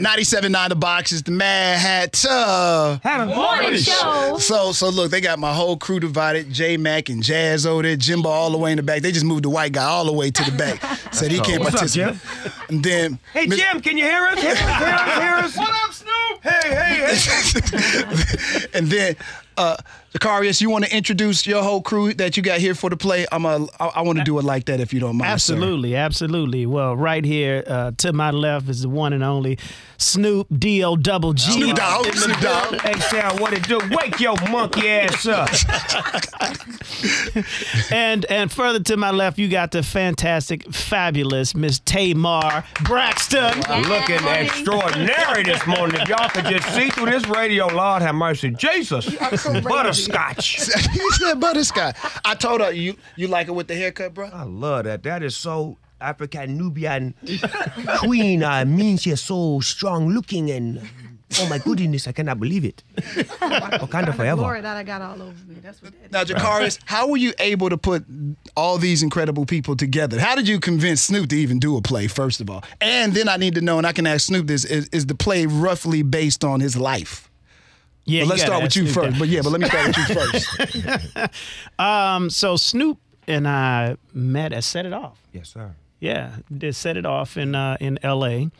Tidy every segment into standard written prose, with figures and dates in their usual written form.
97.9 The Box is the Madd Hatta Morning Show. So look, they got my whole crew divided. J Mac and Jazz over there, Jimbo all the way in the back. They just moved the white guy all the way to the back. Said he can't participate. And then, hey Jim, can you hear us? Hear us? What up, Snoop? Hey. And then, Zacarias, you want to introduce your whole crew that you got here for the play? I want to do it like that if you don't mind. Absolutely. Well, right here to my left is the one and only Snoop D-O-double-G. Snoop Dogg. Hey, Sam, what it do? Wake your monkey ass up. and further to my left, you got the fantastic, fabulous Miss Tamar Braxton. Looking extraordinary this morning. If y'all could just see through this radio, Lord have mercy. Jesus. Butterscotch. He said butterscotch. I told her, you like it with the haircut, bro? I love that. That is so African Nubian queen. I mean, she's so strong looking and oh my goodness, I cannot believe it. Wakanda forever. Glory that I got all over me. That's what that Now, is. Zacarias, how were you able to put all these incredible people together? How did you convince Snoop to even do a play, first of all? And then I need to know, and I can ask Snoop this, is the play roughly based on his life? Yeah, well, let's start with you first. But let me start with you first. So Snoop and I met at Set It Off. Yes, sir. Yeah, they Set It Off in L.A.,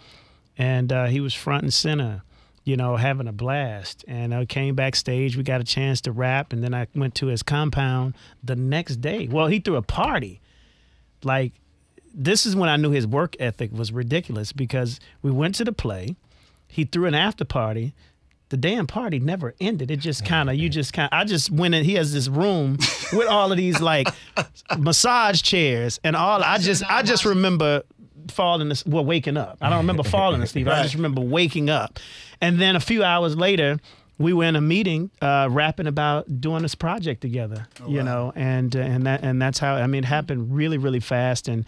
and he was front and center, having a blast. And I came backstage. We got a chance to rap, and then I went to his compound the next day. Well, he threw a party. Like, this is when I knew his work ethic was ridiculous, because we went to the play. He threw an after party. The damn party never ended. It just I just went in. He has this room with all of these like massage chairs and all. I just remember waking up. I don't remember falling asleep. I just remember waking up. And then a few hours later, we were in a meeting rapping about doing this project together, and that's how, it happened really, really fast. And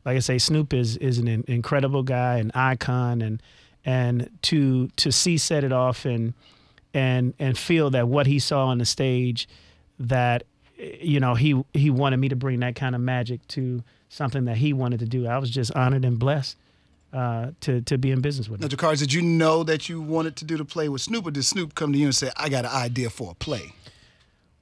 like I say, Snoop is an incredible guy, an icon, and to see Set It Off and feel that what he saw on the stage, that he wanted me to bring that kind of magic to something that he wanted to do. I was just honored and blessed to be in business with him. Now, Zacarias, did you know that you wanted to do the play with Snoop, or did Snoop come to you and say, I got an idea for a play?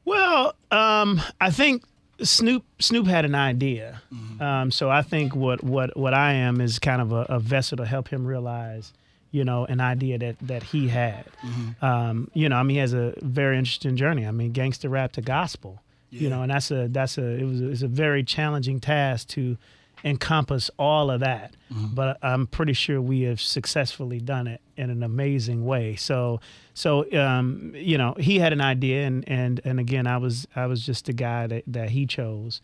Well, I think Snoop had an idea. Mm-hmm. So I think what I am is kind of a vessel to help him realize, an idea that he had. Mm-hmm. He has a very interesting journey. Gangster rap to gospel. Yeah. And it's a very challenging task to encompass all of that. Mm-hmm. But I'm pretty sure we have successfully done it in an amazing way. So he had an idea, and again, I was just the guy that he chose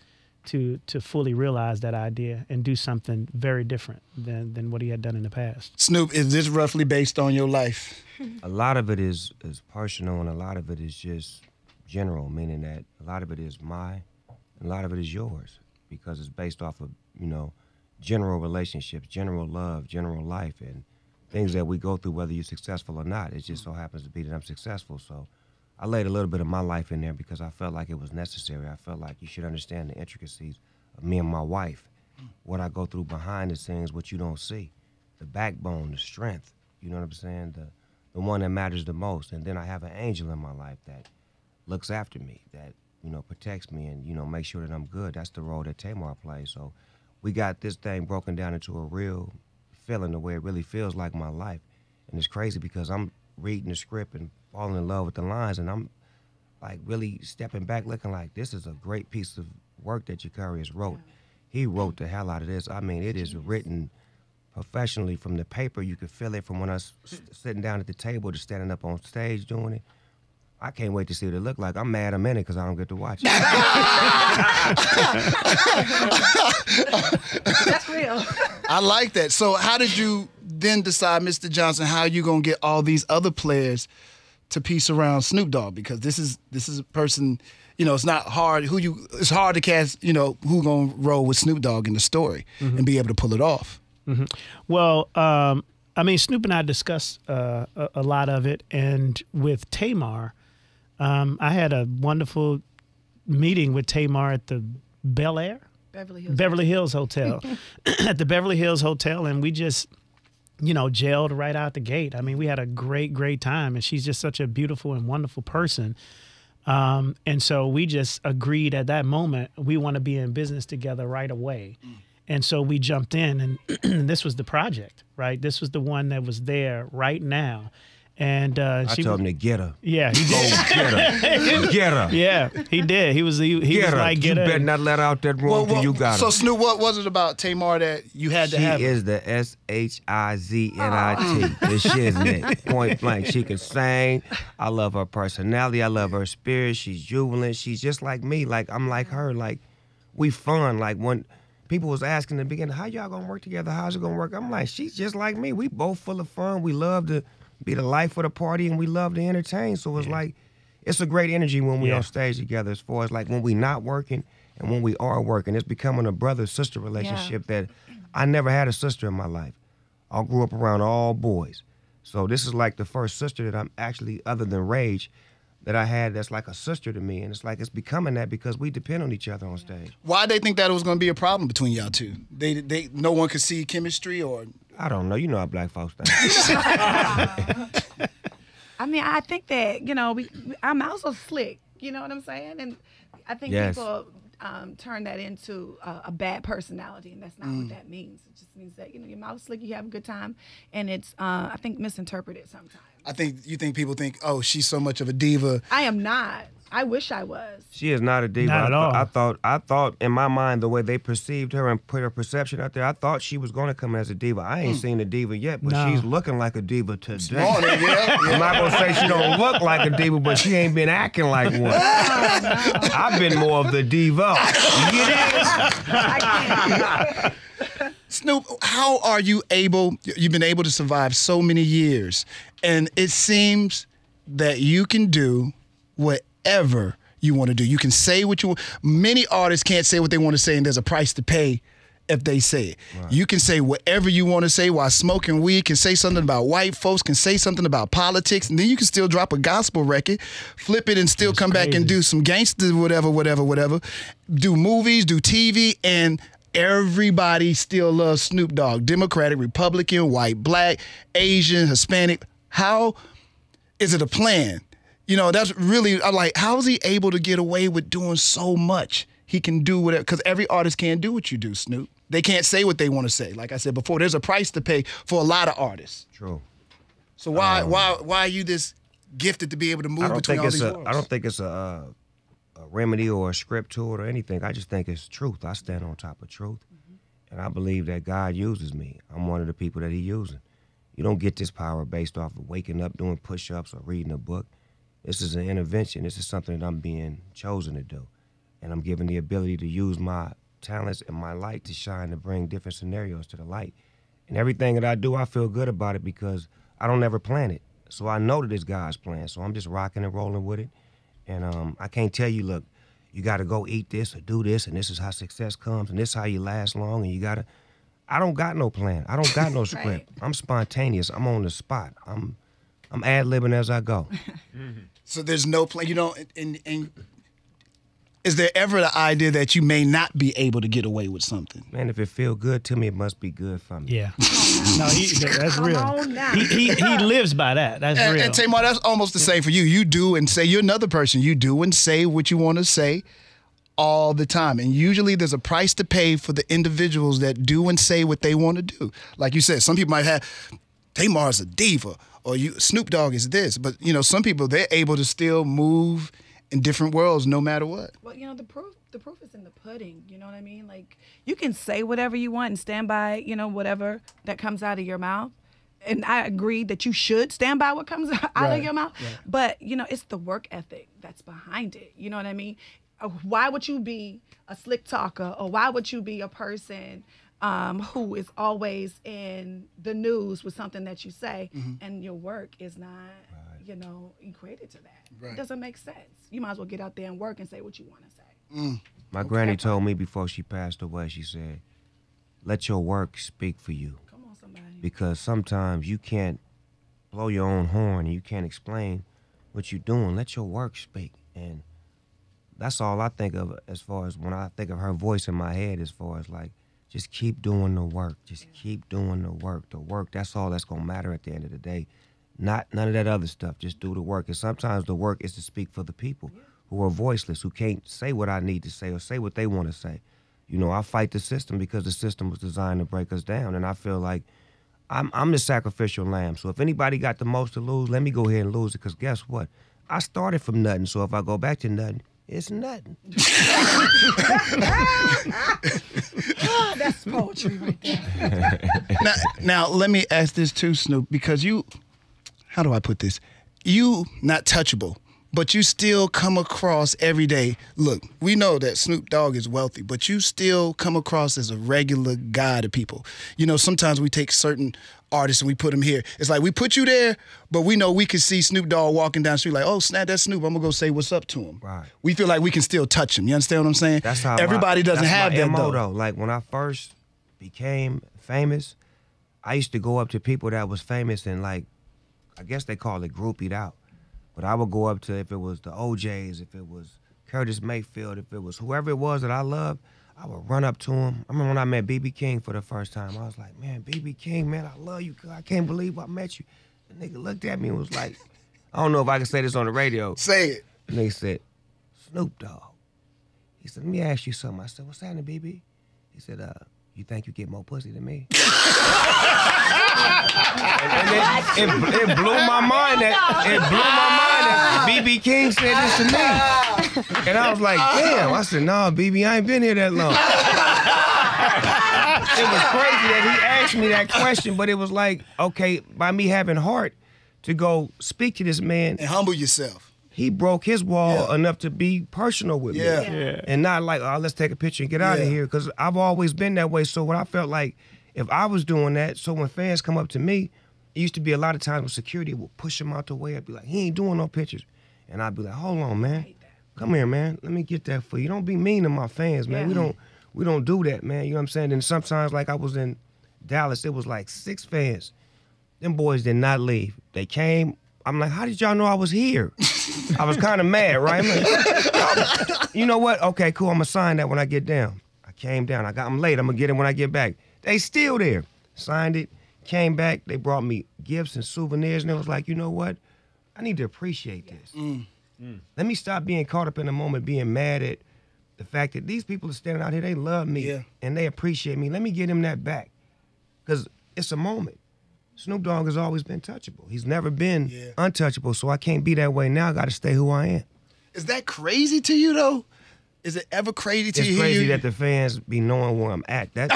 to fully realize that idea and do something very different than what he had done in the past. Snoop, is this roughly based on your life? A lot of it is personal, and a lot of it is just general, meaning that a lot of it is mine, and a lot of it is yours, because it's based off of, general relationships, general love, general life, and things that we go through, whether you're successful or not. It just so happens to be that I'm successful. So I laid a little bit of my life in there because I felt like it was necessary. I felt like you should understand the intricacies of me and my wife, what I go through behind the scenes, what you don't see, the backbone, the strength, you know what I'm saying, the one that matters the most. And then I have an angel in my life that looks after me, that, protects me and, makes sure that I'm good. That's the role that Tamar plays. So we got this thing broken down into a real feeling, the way it really feels like my life. And it's crazy because I'm reading the script and falling in love with the lines, and I'm like really stepping back looking like this is a great piece of work that Zacarias wrote. He wrote the hell out of this. It is written professionally from the paper. You can feel it from when I was sitting down at the table to standing up on stage doing it. I can't wait to see what it look like. I'm mad a minute because I don't get to watch it. That's real. I like that. So how did you then decide, Mr. Johnson, how you going to get all these other players to piece around Snoop Dogg? Because this is a person, it's not hard. It's hard to cast, who going to roll with Snoop Dogg in the story and be able to pull it off. Mm-hmm. Well, Snoop and I discussed a lot of it, and with Tamar, I had a wonderful meeting with Tamar at the Beverly Hills Hotel. At the Beverly Hills Hotel, and we just jailed right out the gate. I mean, we had a great time, and she's just such a beautiful and wonderful person. And so we just agreed at that moment, we want to be in business together right away. And so we jumped in, and this was the project, right? This was the one that was there right now. And I told him to get her. Yeah, he did. Get her. Get her. Yeah, he did. He was Get her. like, You get her. better not let her out that room till you got her. So Snoop, what was it about Tamar that you had to have? She is the SHIZNIT. The shiznit. Point blank. She can sing. I love her personality. I love her spirit. She's jubilant. She's just like me. Like, I'm like her. Like, we fun. Like, when people was asking in the beginning, how y'all gonna work together? How's it gonna work? I'm like, she's just like me. We both full of fun. We love to be the life of the party, and we love to entertain. So it's like, it's a great energy when we on stage together, as far as like when we not working and when we are working. It's becoming a brother-sister relationship that I never had a sister in my life. I grew up around all boys. So this is like the first sister that I'm actually, other than Rage, that I had that's like a sister to me. And it's like, it's becoming that because we depend on each other on stage. Why they think that it was going to be a problem between y'all two? They no one could see chemistry, or I don't know. You know how black folks think. I mean, I think that, I'm also slick. You know what I'm saying? And I think people turn that into a bad personality, and that's not what that means. It just means that, your mouth's slick, you have a good time, and it's, I think, misinterpreted sometimes. you think people think, oh, she's so much of a diva. I am not. I wish I was. She is not a diva. Not at all. I thought in my mind, the way they perceived her and put her perception out there, I thought she was going to come as a diva. I ain't seen a diva yet, but she's looking like a diva today. I'm not going to say she don't look like a diva, but she ain't been acting like one. I've been more of the diva. You get it? Snoop, how are you've been able to survive so many years, and it seems that you can do whatever you want to do. You can say what you want. Many artists can't say what they want to say, and there's a price to pay if they say it. Right. You can say whatever you want to say while smoking weed, can say something about white folks, can say something about politics, and then you can still drop a gospel record, flip it, and still come back and do some gangster whatever. Do movies, do TV, and everybody still loves Snoop Dogg. Democratic, Republican, white, black, Asian, Hispanic. How is it a plan? That's really, I'm like, how is he able to get away with doing so much? He can do whatever, because every artist can't do what you do, Snoop. They can't say what they want to say. Like I said before, there's a price to pay for a lot of artists. True. So why are you this gifted to be able to move between all these worlds? I don't think it's a remedy or a script to it or anything. I just think it's truth. I stand on top of truth. And I believe that God uses me. I'm one of the people that he using. You don't get this power based off of waking up, doing push-ups, or reading a book. This is an intervention. This is something that I'm being chosen to do. And I'm given the ability to use my talents and my light to shine, to bring different scenarios to the light. And everything that I do, I feel good about it because I don't ever plan it. So I know that it's God's plan. So I'm just rocking and rolling with it. And I can't tell you, look, you got to go eat this or do this, and this is how success comes, and this is how you last long, and you got to. I don't got no plan. I don't got no script. Right. I'm spontaneous. I'm on the spot. I'm ad-libbing as I go. So there's no plan. And is there ever the idea that you may not be able to get away with something? Man, if it feel good to me, it must be good for me. Yeah. No, that's real. He lives by that. That's real. And Tamar, that's almost the same for you. You do and say, you're another person. You do and say what you want to say all the time. And usually there's a price to pay for the individuals that do and say what they want to do. Like you said, some people might have, Tamar's a diva, or Snoop Dogg is this. But, some people, they're able to still move in different worlds no matter what. Well, the proof is in the pudding. You know what I mean? Like, you can say whatever you want and stand by, whatever that comes out of your mouth. And I agree that you should stand by what comes out of your mouth. Right. But, it's the work ethic that's behind it. You know what I mean? Why would you be a slick talker, or why would you be a person who is always in the news with something that you say, and your work is not, equated to that? Right. It doesn't make sense. You might as well get out there and work and say what you want to say. My granny told me before she passed away, she said, let your work speak for you. Come on, somebody. Because sometimes you can't blow your own horn and you can't explain what you're doing. Let your work speak. And that's all I think of as far as when I think of her voice in my head, as far as like just keep doing the work. Just keep doing the work. The work, that's all that's gonna matter at the end of the day. Not none of that other stuff. Just do the work. And sometimes the work is to speak for the people who are voiceless, who can't say what I need to say or say what they want to say. You know, I fight the system because the system was designed to break us down. And I feel like I'm the sacrificial lamb. So if anybody got the most to lose, let me go ahead and lose it. Because guess what? I started from nothing. So if I go back to nothing, it's nothing. That's poetry right there. Now, let me ask this too, Snoop, because how do I put this? You not touchable, but you still come across every day. Look, we know that Snoop Dogg is wealthy, but you still come across as a regular guy to people. You know, sometimes we take certain artists and we put them here. It's like we put you there, but we know we can see Snoop Dogg walking down the street like, oh, snap, that's Snoop. I'm going to go say what's up to him. Right. We feel like we can still touch him. You understand what I'm saying? That's how everybody doesn't have that, MO, though. Like, when I first became famous, I used to go up to people that was famous and, like, I guess they call it groupied out. But I would go up to, if it was the OJs, if it was Curtis Mayfield, if it was whoever it was that I loved, I would run up to him. I remember when I met B.B. King for the first time. I was like, man, B.B. King, man, I love you. I can't believe I met you. The nigga looked at me and was like, I don't know if I can say this on the radio. Say it. And they said, Snoop Dogg. He said, let me ask you something. I said, what's happening, BB? He said, you think you get more pussy than me? and it blew my mind that BB King said this to me. And I was like, damn. I said, nah, BB, I ain't been here that long. It was crazy that he asked me that question, but it was like, okay, by me having heart to go speak to this man. And humble yourself. He broke his wall enough to be personal with me. Yeah. And not like, oh, let's take a picture and get out of here. Because I've always been that way. So when I felt like, if I was doing that, so when fans come up to me, it used to be a lot of times when security would push him out the way. I'd be like, he ain't doing no pictures. And I'd be like, hold on, man. Come here, man. Let me get that for you. Don't be mean to my fans, man. We don't do that, man. You know what I'm saying? And sometimes, like I was in Dallas, it was like 6 fans. Them boys did not leave. They came. I'm like, how did y'all know I was here? I was kind of mad, right? I'm like, you know what? Okay, cool. I'm going to sign that when I get down. I came down. I got them late. I'm going to get it when I get back. They still there. Signed it. Came back. They brought me gifts and souvenirs. And it was like, you know what? I need to appreciate this. Let me stop being caught up in the moment, being mad at the fact that these people are standing out here. They love me and they appreciate me. Let me get them that back. Because it's a moment. Snoop Dogg has always been touchable. He's never been untouchable, so I can't be that way now. I got to stay who I am. Is that crazy to you, though? Is it ever crazy to you? It's crazy that the fans be knowing where I'm at. That's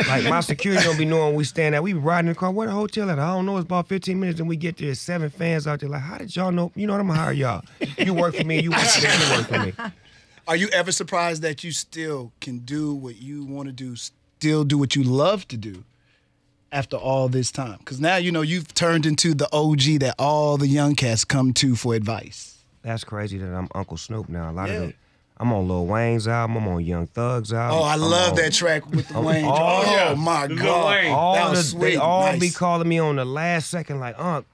like my security don't be knowing we stand at. We be riding in the car. Where the hotel at? I don't know. It's about 15 minutes, and we get there. 7 fans out there. Like, how did y'all know? You know what? I'm gonna hire y'all. You work for me. You work for me. You work for me. Are you ever surprised that you still can do what you want to do, still do what you love to do? After all this time, because now you know you've turned into the OG that all the young cats come to for advice. That's crazy that I'm Uncle Snoop now. A lot of I'm on Lil Wayne's album. I'm on Young Thug's album. Oh, I love that track with the Wayne. Oh my God, all was sweet. They all nice. Be calling me on the last second, like, Unc,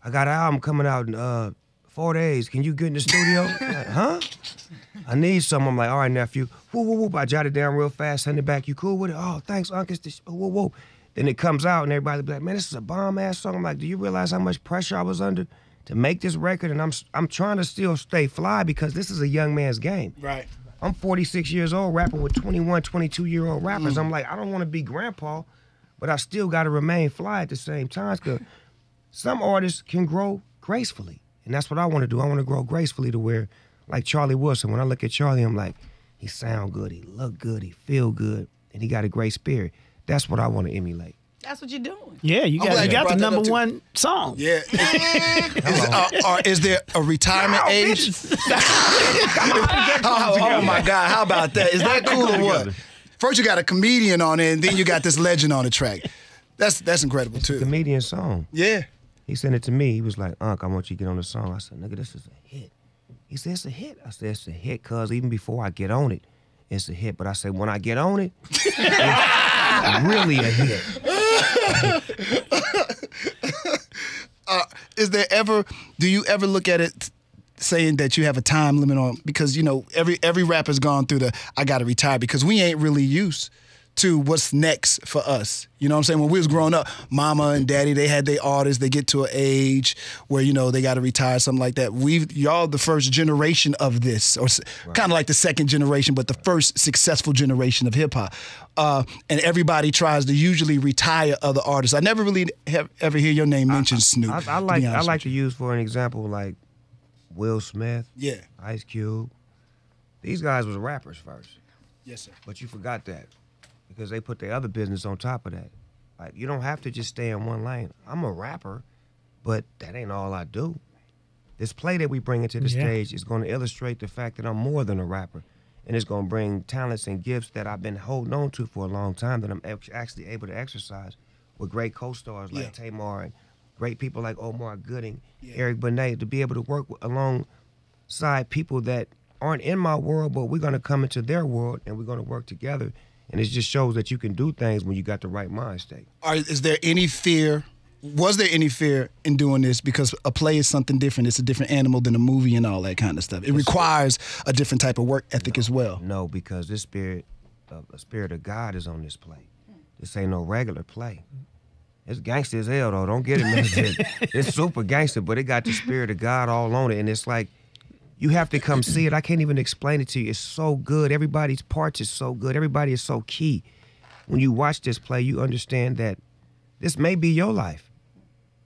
I got an album coming out in 4 days. Can you get in the studio? Like, huh? I need some. I'm like, all right, nephew. Whoa, whoa, whoa. I jotted it down real fast. Send it back. You cool with it? Oh, thanks, Unc. It's this. Whoa, whoa. Then it comes out and everybody be like, man, this is a bomb-ass song. I'm like, do you realize how much pressure I was under to make this record? And I'm trying to still stay fly because this is a young man's game. Right. I'm 46 years old rapping with 21, 22-year-old rappers. I'm like, I don't want to be grandpa, but I still got to remain fly at the same time because some artists can grow gracefully. And that's what I want to do. I want to grow gracefully to where, like Charlie Wilson, when I look at Charlie, I'm like, he sound good, he look good, he feel good, and he got a great spirit. That's what I want to emulate. That's what you're doing. Yeah, you got the number one song. Yeah. Is there a retirement age? Oh my God, how about that? Is that cool or what? First you got a comedian on it, and then you got this legend on the track. That's incredible too. It's a comedian song. Yeah. He sent it to me. He was like, Unc, I want you to get on the song. I said, nigga, this is a hit. He said, it's a hit. I said, it's a hit, cuz even before I get on it, it's a hit. But I said, when I get on it, it's really a hit. Do you ever look at it saying that you have a time limit on, because you know every rapper's gone through the I gotta retire, because we ain't really used to what's next for us. You know what I'm saying? When we was growing up, mama and daddy, they had their artists. They get to an age where, you know, they got to retire, something like that. Y'all the first generation of this, or kind of like the second generation, but the first successful generation of hip hop. And everybody tries to usually retire other artists. I never really ever hear your name mentioned, Snoop. I like to use for an example like Will Smith, Ice Cube. These guys was rappers first. Yes, sir. But you forgot that because they put their other business on top of that. Like, you don't have to just stay in one lane. I'm a rapper, but that ain't all I do. This play that we bring into the stage is going to illustrate the fact that I'm more than a rapper. And it's going to bring talents and gifts that I've been holding on to for a long time that I'm actually able to exercise with great co-stars like Tamar and great people like Omar Gooding, Eric Benet, to be able to work alongside people that aren't in my world, but we're going to come into their world and we're going to work together. And it just shows that you can do things when you got the right mind state. Is there any fear? Was there any fear in doing this? Because a play is something different. It's a different animal than a movie and all that kind of stuff. It requires a different type of work ethic as well. No, because a spirit of God is on this play. This ain't no regular play. It's gangster as hell, though. Don't get it mixed. It's super gangster, but it got the spirit of God all on it. And it's like, you have to come see it. I can't even explain it to you. It's so good. Everybody's parts is so good. Everybody is so key. When you watch this play, you understand that this may be your life.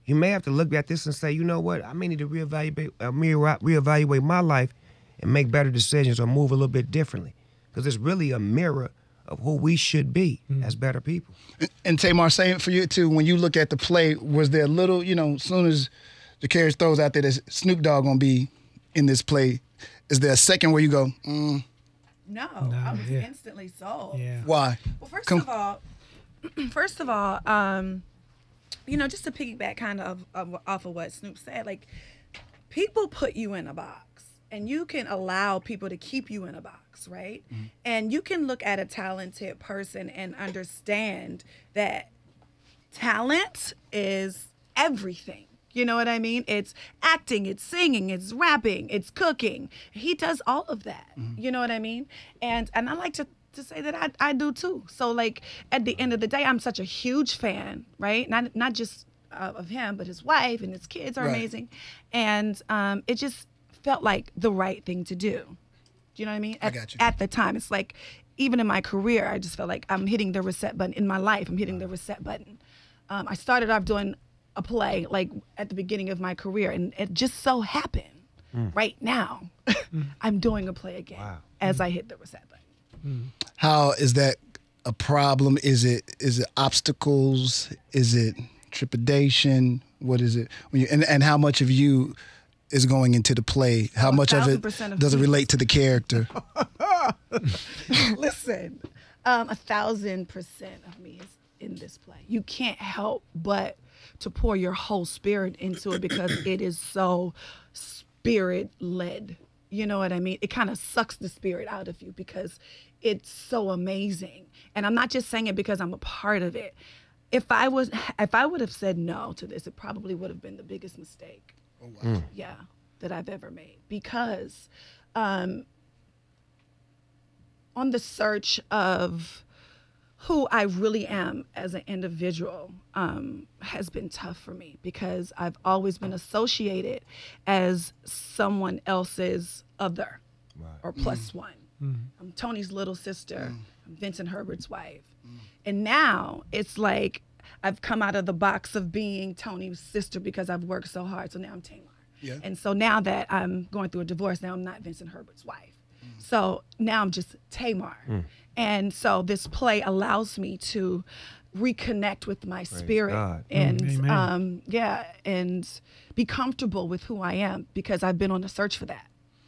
You may have to look at this and say, you know what? I may need to reevaluate my life and make better decisions or move a little bit differently. Because it's really a mirror of who we should be as better people. And Tamar, same for you too. When you look at the play, was there a little, you know, as soon as the carriage throws out there that Snoop Dogg gonna be in this play, is there a second where you go, No, I was instantly sold. Yeah. Why? Well, first of all, you know, just to piggyback kind of off of what Snoop said, like, people put you in a box, and you can allow people to keep you in a box, right? Mm-hmm. And you can look at a talented person and understand that talent is everything. You know what I mean? It's acting, it's singing, it's rapping, it's cooking. He does all of that. Mm-hmm. You know what I mean? And I like to say that I do too. So, like, at the end of the day, I'm such a huge fan, right? Not just of him, but his wife and his kids are amazing. And it just felt like the right thing to do. Do you know what I mean? I got you. At the time, it's like, even in my career, I just felt like I'm hitting the reset button. In my life, I'm hitting the reset button. I started off doing a play like at the beginning of my career, and it just so happened right now I'm doing a play again as I hit the reset button. How is that a problem? Is it obstacles? Is it trepidation? What is it? And how much of you is going into the play? How much of it does it relate to the character? Listen, 1,000% of me is in this play. You can't help but to pour your whole spirit into it because it is so spirit-led. You know what I mean? It kind of sucks the spirit out of you because it's so amazing. And I'm not just saying it because I'm a part of it. If I would have said no to this, it probably would have been the biggest mistake. Oh, wow. Yeah, that I've ever made. Because on the search of who I really am as an individual has been tough for me because I've always been associated as someone else's other or plus one. I'm Tony's little sister. I'm Vincent Herbert's wife. And now it's like I've come out of the box of being Tony's sister because I've worked so hard. So now I'm Tamar. Yeah. And so now that I'm going through a divorce, now I'm not Vincent Herbert's wife. So now I'm just Tamar. And so this play allows me to reconnect with my spirit and and be comfortable with who I am because I've been on the search for that.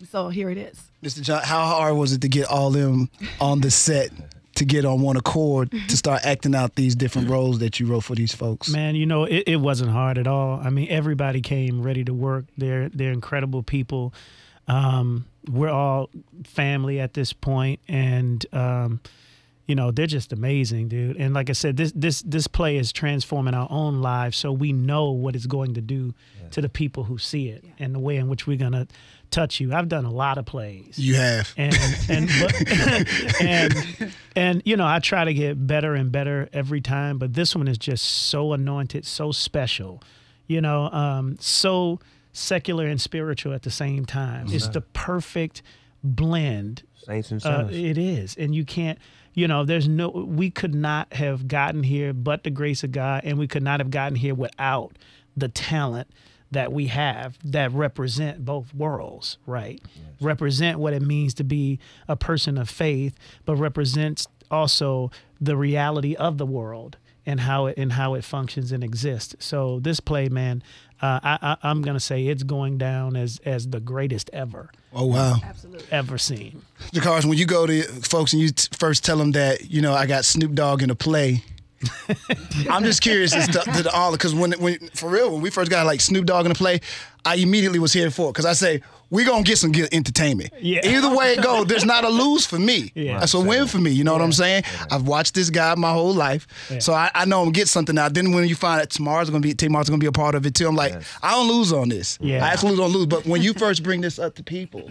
So here it is. Mr. John, how hard was it to get all them on the set to get on one accord to start acting out these different roles that you wrote for these folks? Man, you know, it wasn't hard at all. I mean, everybody came ready to work. They're incredible people. We're all family at this point, and you know, they're just amazing, dude. And like I said, this play is transforming our own lives, so we know what it's going to do to the people who see it and the way in which we're gonna touch you. I've done a lot of plays. You have. And you know, I try to get better and better every time, but this one is just so anointed, so special, you know, so secular and spiritual at the same time. It's the perfect blend. Saints and sinners. It is. And you can't, you know, we could not have gotten here but the grace of God, and we could not have gotten here without the talent that we have that represent both worlds, right? Yes. Represent what it means to be a person of faith, but represents also the reality of the world and how it functions and exists. So this play, man, I'm gonna say it's going down as the greatest ever. Oh wow! Absolutely. Ever seen. Jacars, when you go to folks and you first tell them that, you know, I got Snoop Dogg in a play, I'm just curious as to all, because when for real, when we first got like Snoop Dogg in a play, I immediately was here for it, because I say we're gonna get some good entertainment. Yeah. Either way it goes, there's not a lose for me. Yeah. That's a win for me. You know what I'm saying? Yeah. I've watched this guy my whole life, so I know I'm gonna get something out. Then when you find that Tamar's gonna be a part of it too, I'm like, I don't lose on this. Yeah. I absolutely don't lose. But when you first bring this up to people,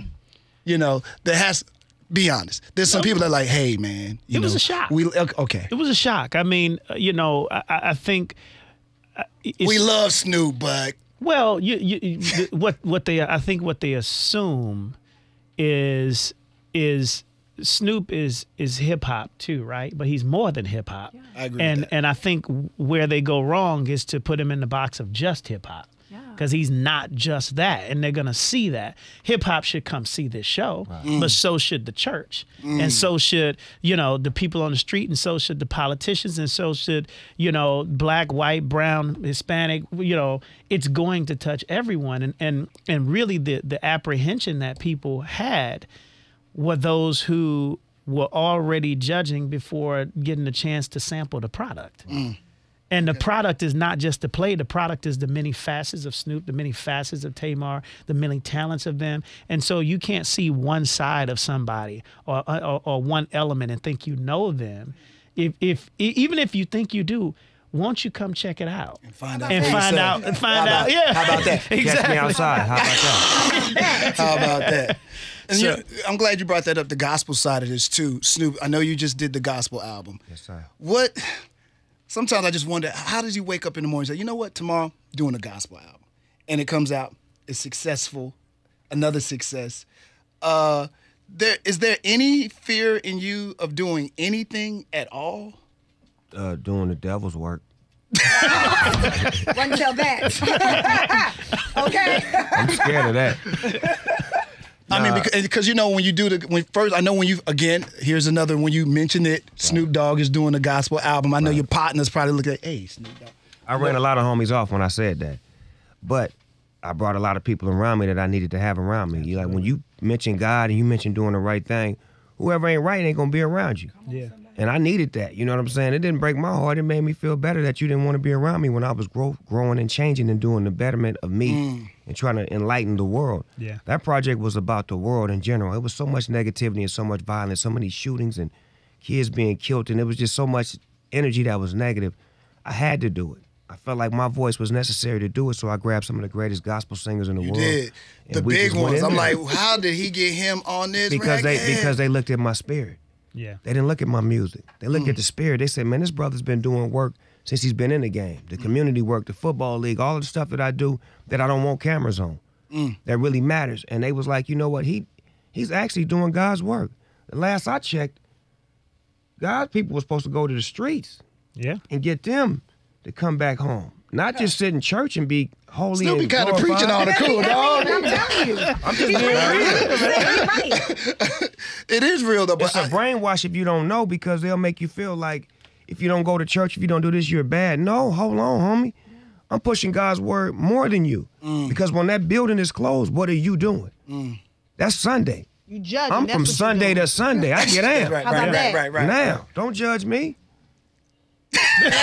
you know, there has. Be honest. There's some people that are like, hey, man. It was a shock. Okay. It was a shock. I mean, you know, I think we love Snoop, but well, what they assume is Snoop is hip hop too, right? But he's more than hip hop. Yeah. I agree. And I think where they go wrong is to put him in the box of just hip hop. Because he's not just that, and they're gonna see that. Hip hop should come see this show, but so should the church, and so should, you know, the people on the street, and so should the politicians, and so should, you know, black, white, brown, Hispanic. You know, it's going to touch everyone, and really the apprehension that people had were those who were already judging before getting a chance to sample the product. And the product is not just the play. The product is the many facets of Snoop, the many facets of Tamar, the many talents of them. And so you can't see one side of somebody or one element and think you know them. Even if you think you do, won't you come check it out and find out? Yeah. How about that? Exactly. Catch me outside. How about that? How about that? And so, I'm glad you brought that up. The gospel side of this too, Snoop. I know you just did the gospel album. Yes, sir. Sometimes I just wonder, how does he wake up in the morning and say, you know what, tomorrow, doing a gospel album. And it comes out, it's successful, another success. Is there any fear in you of doing anything at all? Doing the devil's work. Wasn't till that. Okay. I'm scared of that. I mean, because you know, when you do here's another, when you mention it, Snoop Dogg is doing a gospel album. I know your partners probably look at, hey, Snoop Dogg. I ran a lot of homies off when I said that. But I brought a lot of people around me that I needed to have around me. Like when you mention God and you mention doing the right thing, whoever ain't right ain't gonna be around you. Yeah. And I needed that. You know what I'm saying? It didn't break my heart. It made me feel better that you didn't want to be around me when I was growing and changing and doing the betterment of me and trying to enlighten the world. Yeah. That project was about the world in general. It was so much negativity and so much violence, so many shootings and kids being killed, and it was just so much energy that was negative. I had to do it. I felt like my voice was necessary to do it, so I grabbed some of the greatest gospel singers in the world. You did. The big ones. I'm like, how did he get him on this? Because they looked at my spirit. Yeah. They didn't look at my music. They looked at the spirit. They said, man, this brother's been doing work since he's been in the game. The community work, the football league, all of the stuff that I do that I don't want cameras on. That really matters. And they was like, you know what? He's actually doing God's work. The last I checked, God's people were supposed to go to the streets and get them to come back home. Not just sit in church and be holy. Still be kind of preaching all the cool, dog. I'm telling you. I'm just being real. It is real, though. It's a brainwash if you don't know, because they'll make you feel like if you don't go to church, if you don't do this, you're bad. No, hold on, homie. I'm pushing God's word more than you. Because when that building is closed, what are you doing? That's Sunday. You judge. I'm from Sunday to Sunday. I get out. Right. Now, don't judge me. Brother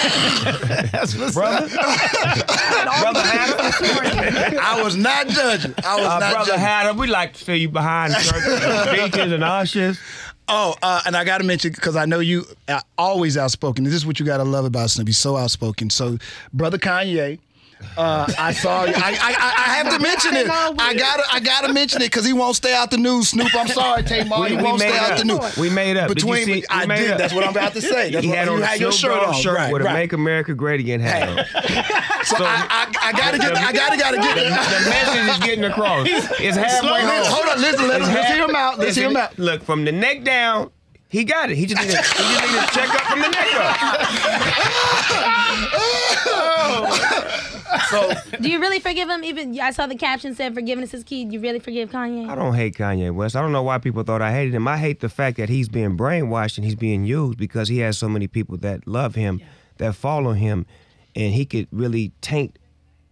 Hatta. I was not judging. Brother Hatta, we like to see you behind the church, deacons and ushers. Oh, and I got to mention, because I know you are always outspoken. This is what you got to love about Snoop. He's so outspoken. So, brother Kanye, I saw you. I have to mention it. I gotta mention it because he won't stay out the news. Snoop, I'm sorry, Tamar. He won't stay out the news. We made up. Between I did. That's what I'm about to say. That's he what had on you had your Snoop shirt Dogg on. shirt Right, with right. a Make America Great Again hat on. So I gotta get it. The message is getting across. It's halfway home. Hold on, listen. Let's hear him out. Let's hear him out. Look, from the neck down, he got it. He just needed to check up from the neck up. So, do you really forgive him? Even I saw the caption said forgiveness is key. Do you really forgive Kanye? I don't hate Kanye West. I don't know why people thought I hated him. I hate the fact that he's being brainwashed and he's being used because he has so many people that love him, that follow him, and he could really taint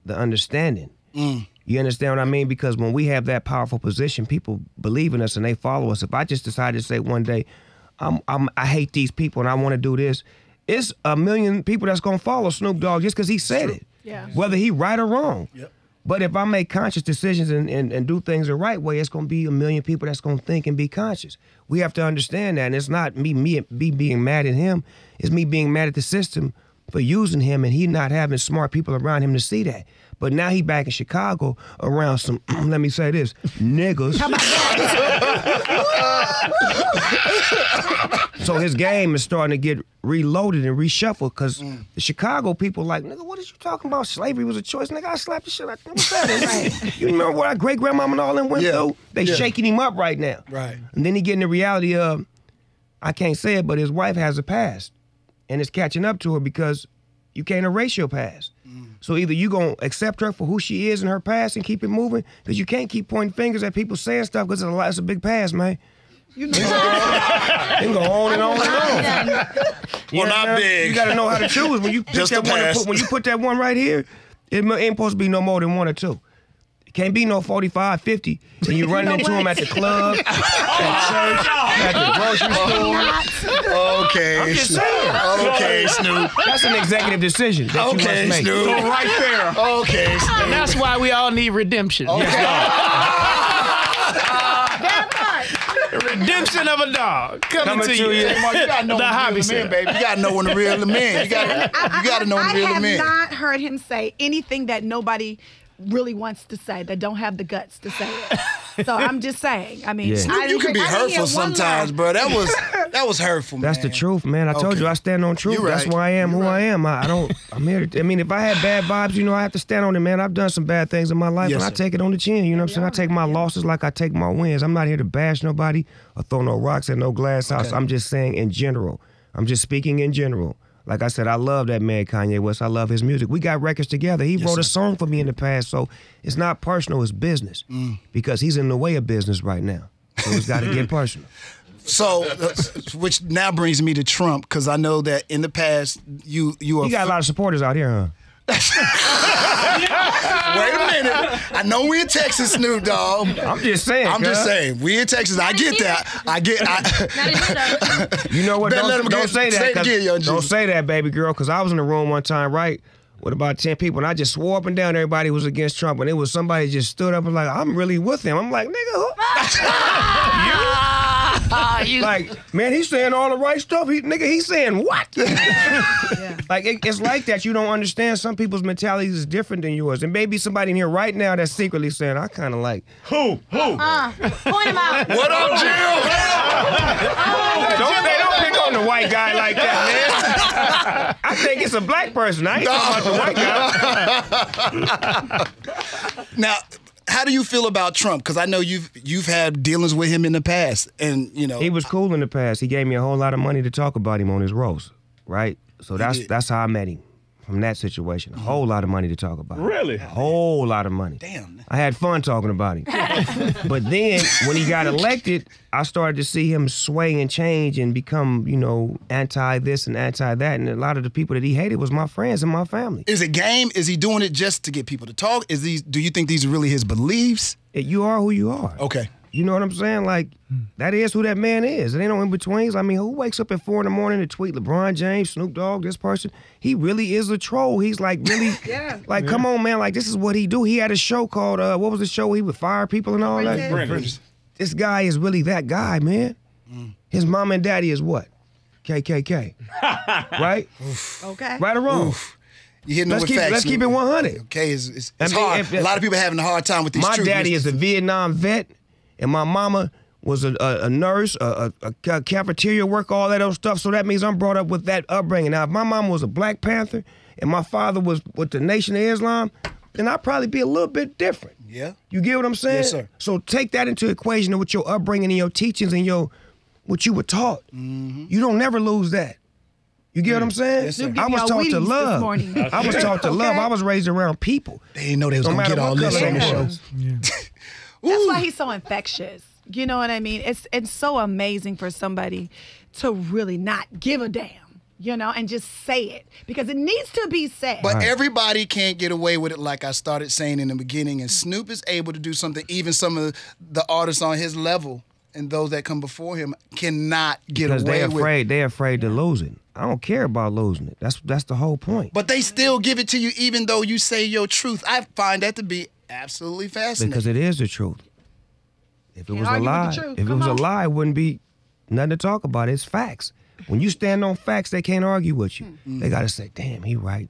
the understanding. You understand what I mean? Because when we have that powerful position, people believe in us and they follow us. If I just decided to say one day, I hate these people and I want to do this, it's a million people that's going to follow Snoop Dogg just because he said it. Yeah. Whether he right or wrong. Yep. But if I make conscious decisions and do things the right way, it's going to be a million people that's going to think and be conscious. We have to understand that. And it's not me being mad at him. It's me being mad at the system for using him and he not having smart people around him to see that. But now he back in Chicago around some, let me say this, niggas. So his game is starting to get reloaded and reshuffled because the Chicago people like, nigga, what is you talking about? Slavery was a choice. Nigga, I slapped the shit out of him. What's that? You remember what our great-grandmama and all them went through? They shaking him up right now. Right. And then he getting the reality of, I can't say it, but his wife has a past. And it's catching up to her because you can't erase your past. So either you going to accept her for who she is in her past and keep it moving, because you can't keep pointing fingers at people saying stuff because it's a big past, man. You know, they go on and on and on. Well, not big. You got to know how to choose. When you pick that one, when you put that one right here, it ain't supposed to be no more than one or two. It can't be no 45, 50, and you running into them at the club, at church, at the grocery store. Okay. I'm just saying. Okay, Snoop. That's an executive decision that you must make. Snoop. Go right there. Okay, Snoop. And that's why we all need redemption. Redemption of a dog coming to you. You gotta know The hobby when to reel center. him in, baby. You gotta know when to reel him in. You gotta know when to reel him in. I have not heard him say anything that nobody really wants to say, that don't have the guts to say it. So I'm just saying. I mean, Yeah. You can be hurtful sometimes, bro. That was hurtful, man. That's the truth, man. I told you I stand on truth. You're That's right. why I am who I am. I'm here to, I mean, if I had bad vibes, you know, I have to stand on it, man. I've done some bad things in my life, Yes, and I sir. take it on the chin. You know what I'm saying? I take my losses like I take my wins. I'm not here to bash nobody or throw no rocks at no glass house. I'm just saying in general. I'm just speaking in general. Like I said, I love that man, Kanye West. I love his music. We got records together. He wrote a song for me in the past, so it's not personal, it's business. Because he's in the way of business right now. So it's got to get personal. So, which now brings me to Trump, because I know that in the past you got a lot of supporters out here, huh? Wait a minute. I know we in Texas, Snoop Dogg. I'm just saying. I'm just saying, we in Texas. I get that. You know what? Don't say that. Don't say that, baby girl, because I was in the room one time, right, with about 10 people, and I just swore up and down everybody was against Trump, and it was somebody just stood up and like, I'm really with him. I'm like, nigga, who? Like, man, he's saying all the right stuff. He's saying what? Like, it's like that. You don't understand. Some people's mentality is different than yours. And maybe somebody in here right now that's secretly saying, I kind of like, who? Point him out. What up, Jill? Don't pick on the white guy like that, man. I think it's a black person. I ain't talking about the white guy. Now, how do you feel about Trump? Because I know you've had dealings with him in the past, and you know He was cool in the past. He gave me a whole lot of money to talk about him on his roast, right? So that's how I met him, from that situation. A whole lot of money to talk about him. Really? A whole lot of money. Damn. I had fun talking about him. But then when he got elected, I started to see him sway and change and become, you know, anti this and anti that. And a lot of the people that he hated was my friends and my family. Is it game? Is he doing it just to get people to talk? Do you think these are really his beliefs? You are who you are. Okay. You know what I'm saying? Like, that is who that man is. There ain't no in-betweens. I mean, who wakes up at 4 a.m. to tweet LeBron James, Snoop Dogg, this person? He really is a troll. He's like really, come on, man. Like, this is what he do. He had a show called, what was the show where he would fire people and all that? Brenner's. This guy is really that guy, man. His mom and daddy is what? KKK. Right? Okay. Right or wrong? You hitting them with facts. Let's keep it 100. Okay, it's hard. A lot of people are having a hard time with these My truths. daddy is a Vietnam vet, and my mama was a nurse, a cafeteria worker, all that other stuff. So that means I'm brought up with that upbringing. Now, if my mama was a Black Panther and my father was with the Nation of Islam, then I'd probably be a little bit different. Yeah. You get what I'm saying? Yes, sir. So take that into equation with your upbringing and your teachings and what you were taught. You don't never lose that. You get what I'm saying? Yes, sir. I was taught to love. I was taught to love. I was raised around people. They didn't know they was going to get all this on the show. That's why he's so infectious. You know what I mean? It's so amazing for somebody to really not give a damn, you know, and just say it because it needs to be said. But everybody can't get away with it like I started saying in the beginning. And Snoop is able to do something even some of the artists on his level and those that come before him cannot get because away with it. They're afraid to lose it. I don't care about losing it. That's the whole point. But they still give it to you even though you say your truth. I find that to be absolutely fascinating. Because it is the truth. If it was a lie, it wouldn't be nothing to talk about. It's facts. When you stand on facts, they can't argue with you. They got to say, damn, he right.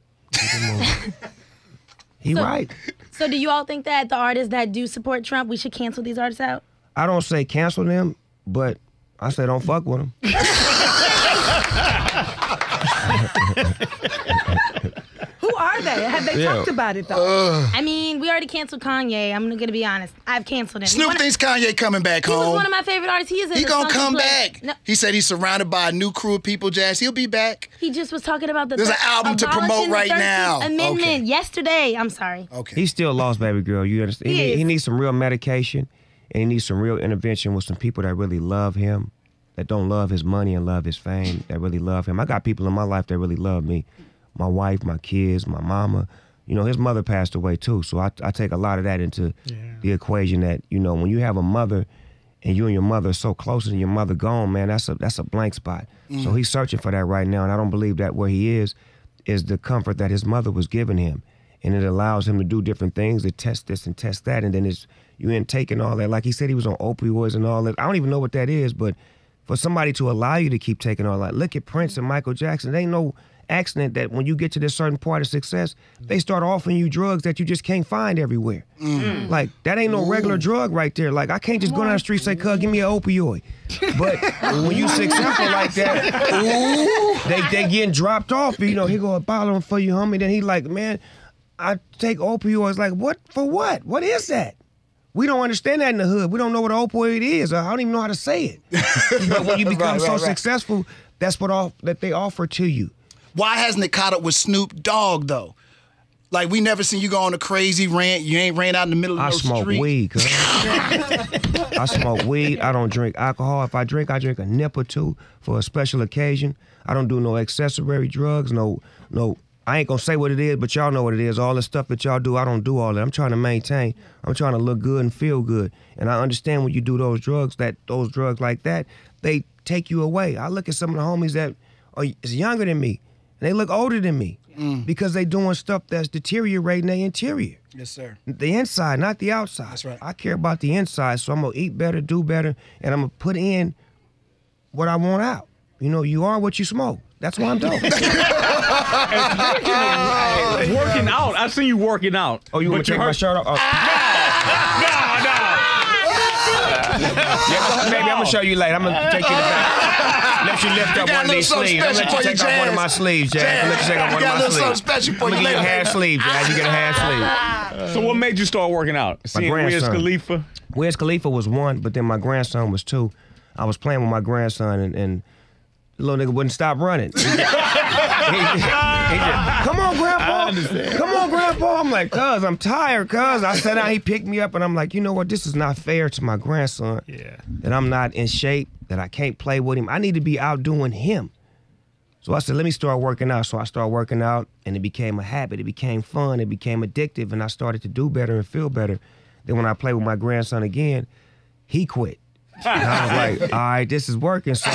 He right. So do you all think that the artists that do support Trump, we should cancel these artists out? I don't say cancel them, but I say don't fuck with them. Who are they? Have they talked about it though? I mean, we already canceled Kanye. I'm gonna be honest. I've canceled him. Snoop thinks Kanye coming back home. He was one of my favorite artists. He is. He gonna come back. No. He said he's surrounded by a new crew of people, Jazz. He'll be back. He just was talking about There's an album to promote right now. Amendment yesterday. I'm sorry. Okay. He's still lost, baby girl. You understand? He needs some real medication, and he needs some real intervention with some people that really love him, that don't love his money and love his fame, that really love him. I got people in my life that really love me. My wife, my kids, my mama. You know, his mother passed away too, so I take a lot of that into the equation that, you know, when you have a mother and you and your mother are so close and your mother gone, man, that's a blank spot. So he's searching for that right now, and I don't believe that where he is the comfort that his mother was giving him. And it allows him to do different things, to test this and test that, and then you end taking all that. Like he said, he was on opioids and all that. I don't even know what that is, but for somebody to allow you to keep taking all that, look at Prince and Michael Jackson. There ain't no accident that when you get to this certain part of success, they start offering you drugs that you just can't find everywhere. Like, that ain't no regular drug right there. Like, I can't just go down the street and say, cuz, give me an opioid. But when you successful like that, they getting dropped off. You know, he go, a bottle for you, homie. Then he like, man, I take opioids. Like, what? For what? What is that? We don't understand that in the hood. We don't know what an opioid is. I don't even know how to say it. But when you become so successful, that's that they offer to you. Why hasn't it caught up with Snoop Dogg, though? Like, we never seen you go on a crazy rant. You ain't ran out in the middle of the street. I smoke weed, cuz. I smoke weed. I don't drink alcohol. If I drink a nip or two for a special occasion. I don't do no accessory drugs, no. I ain't gonna say what it is, but y'all know what it is. All the stuff that y'all do, I don't do all that. I'm trying to maintain. I'm trying to look good and feel good. And I understand when you do those drugs like that, they take you away. I look at some of the homies that is younger than me, and they look older than me because they doing stuff that's deteriorating their interior. Yes, sir. The inside, not the outside. That's right. I care about the inside, so I'm gonna eat better, do better, and I'm gonna put in what I want out. You know, you are what you smoke. That's why I'm dope. Working out. I've seen you working out. Oh, you want to take my shirt off? Oh. Yeah, baby, I'm gonna show you later. I'm gonna take you to the back. Let you lift up one of these sleeves. I'm gonna let you take off one of my sleeves, Jazz. Let you take off one of my sleeves. Special for you. Get a half sleeve, Jazz. You get a half sleeve. So what made you start working out? My grandson. Wiz Khalifa? Wiz Khalifa was one, but then my grandson was two. I was playing with my grandson, and the little nigga wouldn't stop running. He just, come on, Grandpa. Come on, Grandpa. I'm like, cuz, I'm tired, cuz. I sat down, he picked me up, and I'm like, you know what? This is not fair to my grandson. Yeah. That I'm not in shape, that I can't play with him. I need to be out doing him. So I said, let me start working out. So I started working out, and it became a habit. It became fun. It became addictive, and I started to do better and feel better. Then when I played with my grandson again, he quit. And I was like, all right, this is working. So,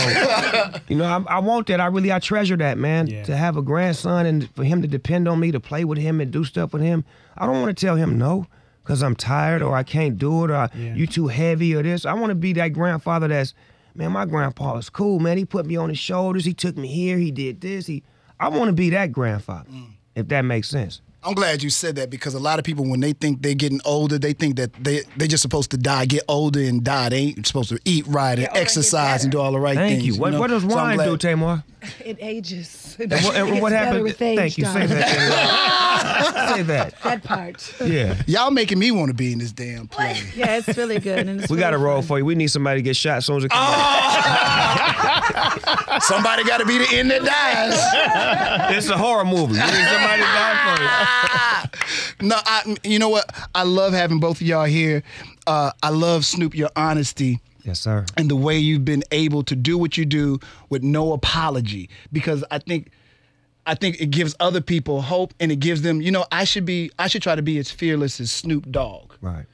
you know, I want that. I treasure that, man. Yeah. To have a grandson and for him to depend on me to play with him and do stuff with him. I don't want to tell him no because I'm tired or I can't do it or you too heavy or this. I want to be that grandfather that's man, my grandpa is cool, man. He put me on his shoulders. He took me here. He did this. I want to be that grandfather, if that makes sense. I'm glad you said that because a lot of people, when they think they're getting older, they think that they're just supposed to die, get older and die. They ain't supposed to eat right and exercise and do all the right things. Thank you. What does wine do, Tamar? It ages. And what happened? Thank you. Say that. Say that. That part. Yeah. Y'all making me want to be in this damn play. Yeah, it's really good. And it's We got a really roll fun. for you. We need somebody to get shot as soon as it comes out. Somebody got to be the end that dies. It's a horror movie. We need somebody to die first. No, you know what? I love having both of y'all here. I love, Snoop, your honesty. Yes, sir. And the way you've been able to do what you do with no apology, because I think it gives other people hope, and it gives them, I should try to be as fearless as Snoop Dogg. Right.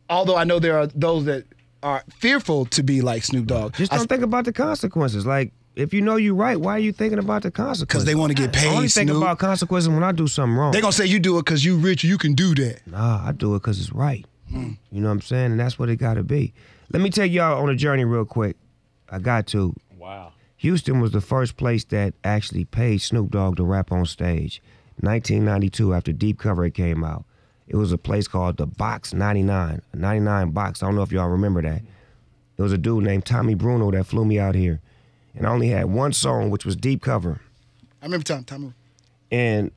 Although I know there are those that are fearful to be like Snoop Dogg. Just don't think about the consequences. Like, if you know you're right, why are you thinking about the consequences? Because they want to get paid, I only Snoop. think about consequences when I do something wrong. They're going to say you do it because you rich, you can do that. Nah, I do it because it's right. You know what I'm saying? And that's what it got to be. Let me take y'all on a journey real quick. I got to. Wow. Houston was the first place that actually paid Snoop Dogg to rap on stage. 1992, after Deep Cover came out. It was a place called the Box 99, a 99 Box. I don't know if y'all remember that. There was a dude named Tommy Bruno that flew me out here. And I only had one song, which was Deep Cover. I remember Tommy. And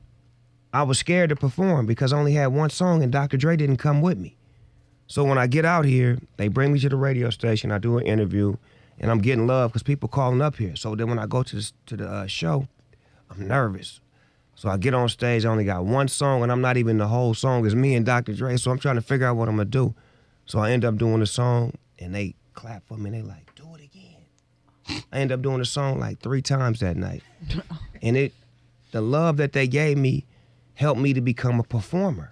I was scared to perform because I only had one song and Dr. Dre didn't come with me. So when I get out here, they bring me to the radio station, I do an interview, and I'm getting love because people calling up here. So then when I go to the show, I'm nervous. So I get on stage, I only got one song, and I'm not even the whole song. It's me and Dr. Dre, so I'm trying to figure out what I'm going to do. So I end up doing the song, and they clap for me, and they like, do it again. I end up doing the song like 3 times that night. And the love that they gave me helped me to become a performer.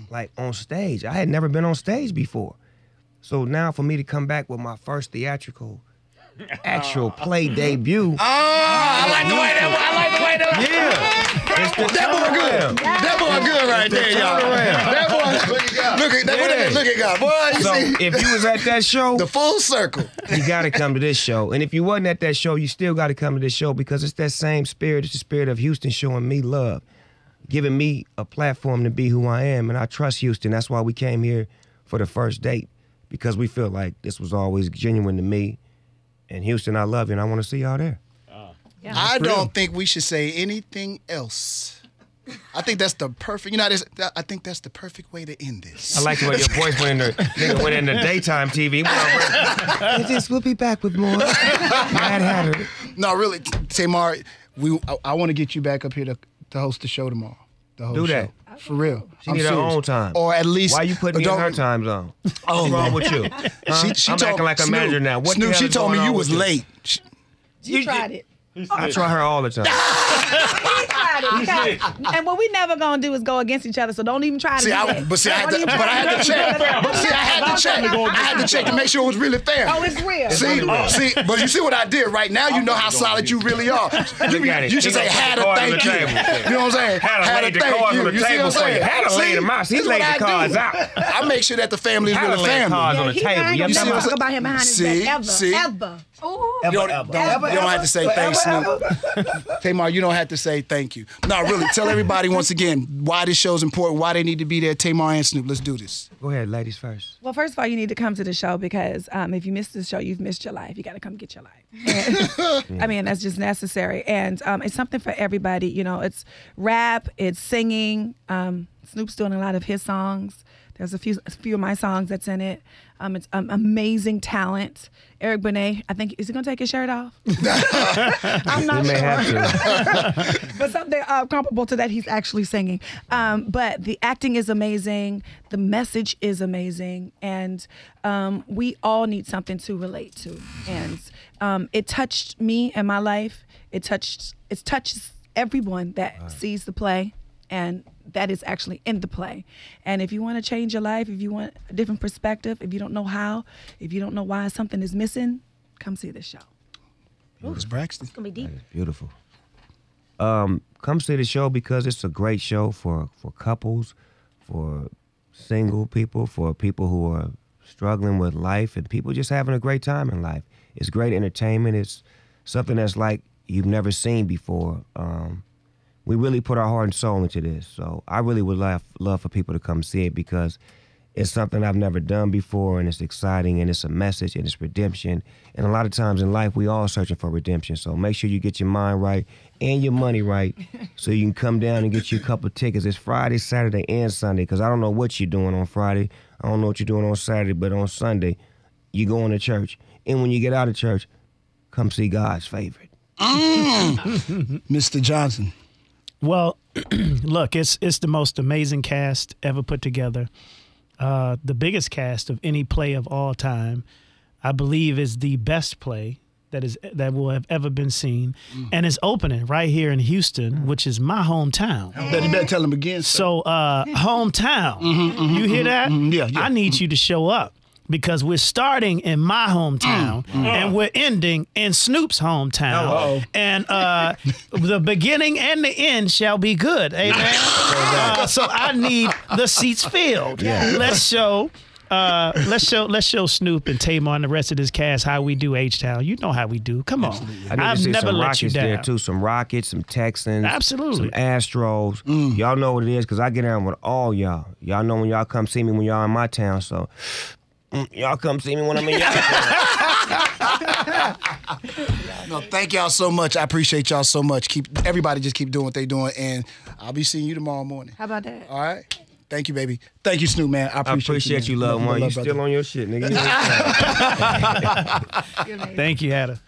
Like on stage. I had never been on stage before. So now for me to come back with my first theatrical actual play debut. I like the way that. Yeah. It's the That boy good. That boy good right there, y'all. That boy. Look at God, boy. You So see if you was at that show, the full circle. you got to come to this show. And if you wasn't at that show, you still got to come to this show because it's that same spirit. It's the spirit of Houston showing me love, giving me a platform to be who I am. And I trust Houston. That's why we came here for the first date, because we feel like this was always genuine to me. And Houston, I love you, and I want to see y'all there. I don't think we should say anything else. I think that's the perfect, I think that's the perfect way to end this. I like the way your voice went in the daytime TV. We'll be back with more Madd Hatta. No, really, Tamar, I want to get you back up here to host the show tomorrow. The whole Do that. show. For real. She need her own time. Or at least. Why you putting me in her time zone? What's wrong with you? Huh? I'm acting like a manager now. What Snoop, the hell she is told me going you on was with late. You tried it. I try her all the time. He tried it. And what we never gonna do is go against each other. So don't even try to. I had to check. I had to check to make sure it was really fair. Oh, it's real. But you see what I did right now? You know how solid you really are. You should say, had a thank you. You know what I'm saying? Had a thank you. You see what I'm saying? Had a laid them out. He laid the cards out. I make sure that the family is really family. Cards on the table. You see what I'm talk about him behind his back ever. You don't have to say thanks, Snoop. Tamar, you don't have to say thank you. No, really, tell everybody once again why this show's important, why they need to be there. Tamar and Snoop, let's do this. Go ahead, ladies first. Well, first of all, you need to come to the show because if you miss the show, you've missed your life. You got to come get your life. And, I mean, that's just necessary. And it's something for everybody. You know, it's rap, it's singing. Snoop's doing a lot of his songs. There's a few of my songs that's in it. It's amazing talent. Eric Benet, I think, is he gonna take his shirt off? I'm not sure. Have to. But something comparable to that, he's actually singing. But the acting is amazing. The message is amazing, and we all need something to relate to. And it touched me in my life. It touches everyone that sees the play, and that is actually in the play. And if you want to change your life, if you want a different perspective, if you don't know how, if you don't know why something is missing, come see this show. Miss Braxton. It's gonna be deep. That is beautiful. Come see the show because it's a great show for couples, for single people, for people who are struggling with life and people just having a great time in life. It's great entertainment. It's something that's like you've never seen before. We really put our heart and soul into this. So I really would love for people to come see it because it's something I've never done before, and it's exciting, and it's a message, and it's redemption. And a lot of times in life, we all searching for redemption. So make sure you get your mind right and your money right so you can come down and get you a couple of tickets. It's Friday, Saturday, and Sunday because I don't know what you're doing on Friday. I don't know what you're doing on Saturday, but on Sunday, you're going to church. And when you get out of church, come see God's favorite. Mr. Johnson. Well, look, it's the most amazing cast ever put together. The biggest cast of any play of all time. I believe is the best play that will have ever been seen, and it's opening right here in Houston, which is my hometown. You better tell them again. So, hometown, you hear that? Yeah. I need you to show up. Because we're starting in my hometown and we're ending in Snoop's hometown. And the beginning and the end shall be good. Amen. So I need the seats filled. Yeah. Let's show Snoop and Tamar and the rest of this cast how we do H-Town. You know how we do. Come on. I need I've to see never some let Rockets you down. there too. Some Rockets, some Texans, Absolutely. some Astros. Y'all know what it is because I get down with all y'all. Y'all know when y'all come see me when y'all in my town. So y'all come see me when I'm in y'all town. No, thank y'all so much. I appreciate y'all so much. Everybody just keep doing what they doing, and I'll be seeing you tomorrow morning. How about that? All right. Thank you, baby. Thank you, Snoop, man. I appreciate you, man. love one. You brother. still on your shit, nigga. Thank you, Hatta.